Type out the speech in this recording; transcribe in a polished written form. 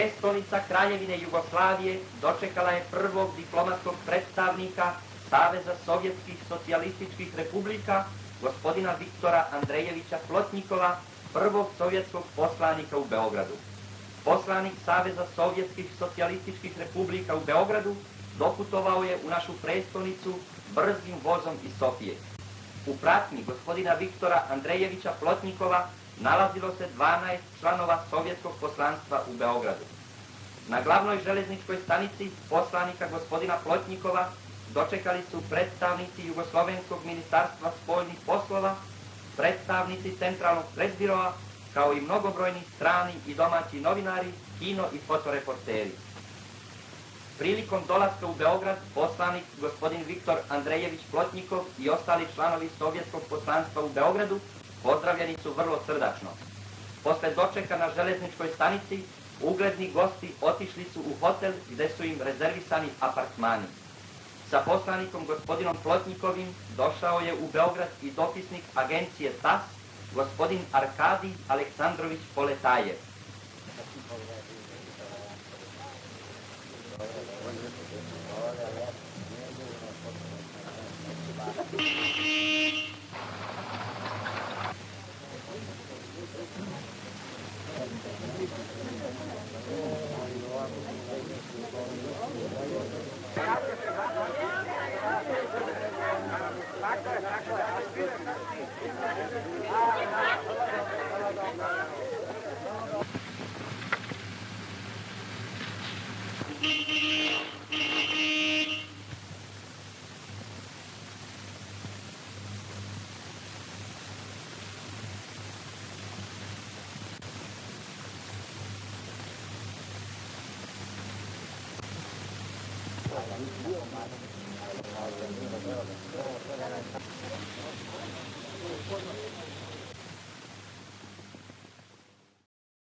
Prestonica Kraljevine Jugoslavije dočekala je prvog diplomatskog predstavnika Saveza Sovjetskih socijalističkih republika, gospodina Viktora Andrejevića Plotnikova, prvog sovjetskog poslanika u Beogradu. Poslanik Saveza Sovjetskih socijalističkih republika u Beogradu doputovao je u našu prestonicu brzim vozom iz Sofije. U pratnji gospodina Viktora Andrejevića Plotnikova nalazilo se 12 članova sovjetskog poslanstva u Beogradu. Na glavnoj železničkoj stanici poslanika gospodina Plotnikova dočekali su predstavnici Jugoslovenskog ministarstva spoljnih poslova, predstavnici centralnog presbiroa, kao i mnogobrojni strani i domaći novinari, kino i fotoreporteri. Prilikom dolaska u Beograd, poslanik gospodin Viktor Andrejević Plotnikov i ostali članovi sovjetskog poslanstva u Beogradu pozdravljeni su vrlo srdačno. Posle dočeka na železničkoj stanici, ugledni gosti otišli su u hotel gde su im rezervisani apartmani. Sa poslanikom gospodinom Plotnikovim došao je u Beograd i dopisnik agencije TAS, gospodin Arkadij Aleksandrović Poletajev.